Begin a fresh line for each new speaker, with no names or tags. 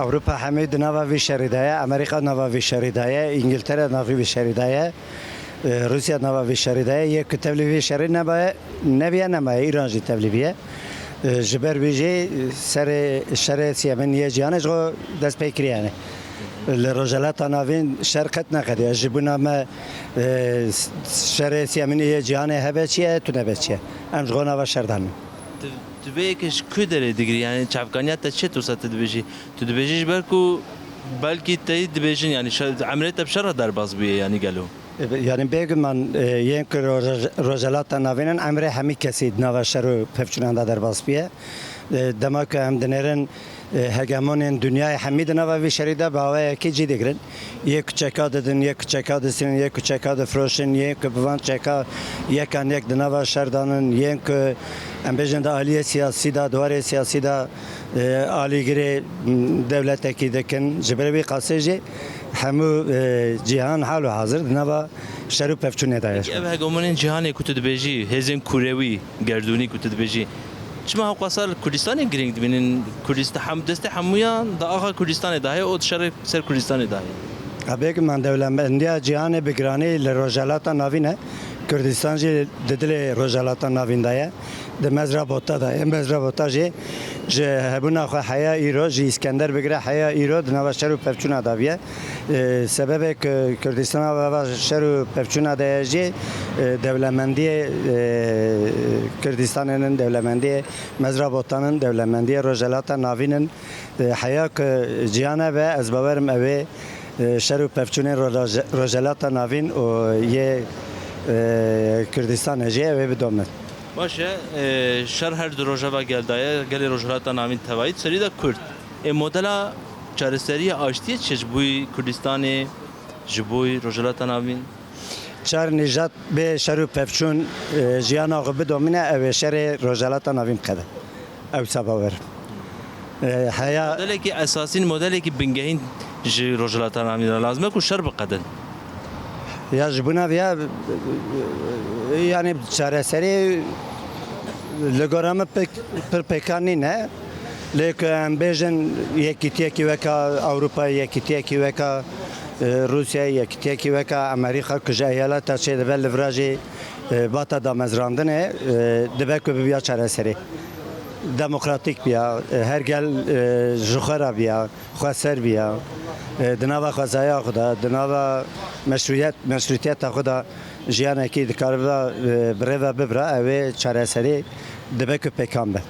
Avrupa همه نوا وی شریدایه، امریکا نوا وی شریدایه، انگلترا نوا وی شریدایه، روسیا نوا وی شریدایه. یک تبلیغی شرید نبیه نمای ایران جی تبلیغیه. جبر بیجی سر شر سیامنیه جیانش رو دست پیکریانه. لرجالات ناوین شرکت نکرده. جبونا ما شر سیامنیه جیانه هبه چیه تو نبه چیه. امجگونا و شردان.
Dibêkeş ku derê digirî yani çavkaniya te çi tusa te dibêjî? Tu dibêjî ji ber ku belkî te yî dibêjin yani emrê te bi şerra derbas bûye yani gelo.
Yani begüman yen ki rojalata navinin emre hemi kesi nava şeru pevçunanda derbas biye. Demek ki hem dinerin hegemonin dünyayı hemid nava vi şeride bağaya ki ciddi girin. Yek çeka dedin, yek çeka desin, yek çeka de froşin, yek bivan çeka, yekan yek de nava şerdanın, yek embejin de aliye siyasi da, duvarı siyasi da ali gire devlet ekidekin cibrevi kasıcı. Hemu cihan halu hazır nava şeru pevçune dair.
Ev hegemonin cihanê ku tu dibêjî hêzên kurewî gerdûnî ku tu dibêjî. Çima hewqasar Kurdistanê giring dibînin Kurdistan destê hemûyan da axa Kurdistanê daye û şerê ser Kurdistanê daye.
Abek man devlemendiya cihanê bigranî li rojalata navîn e. Kurdistan jî di dilê rojalata navîn de ye. Di mezrabota da ye. Mezrabota jî ji hebûna xwe heya îro ji İskender bigire heya îro di nava şer û pevçûna da biye. Sebebek Kurdistana ve şer û pevçûna da ye jî devlemendiyê Kurdistan'ın devlemendiye mezrabotanın devlemendiye rojalata navînin heya cihana ve ez bawerim evê şer û pevçûnên rojalata navîn û yê Kurdistanê jî evê bidomin.
Baş e şer her du rojava geldaye gelê rojhilata navîn tevayî serî de Kurd. Modela çareseriya aştiye çi ji bo Kurdistanê ji bo rojhilata navîn?
Çar nijat bê şer û pevçûn jiyana xwe bidomîne ev ê şerê rojalata navîn bixede. Ew bawerim. Heya
Modelekî esasîn modelekî bingehîn ji rojhilata navîn re lazim e ku şer biqedin.
ya ji bûna ya yani çareserî li gora me pir pêkan ne lêk em bêjin yekîtiyekî weka Ewropa yekîtiyekî weka Rusya yekîtiyekî weka Amerîka ku ji eyaleta çê dibe li virajê bata damezrandinê dibe ku bibiya çareserî. Demokratik biya, her gel ji xwe re biya, xweser biya. Di nava xwezaya xwe de, di nava meşrutiyeta xwe de jiyanekî dikaribe bi rêve bibire ew ê çareserî dibe ku pêkan be.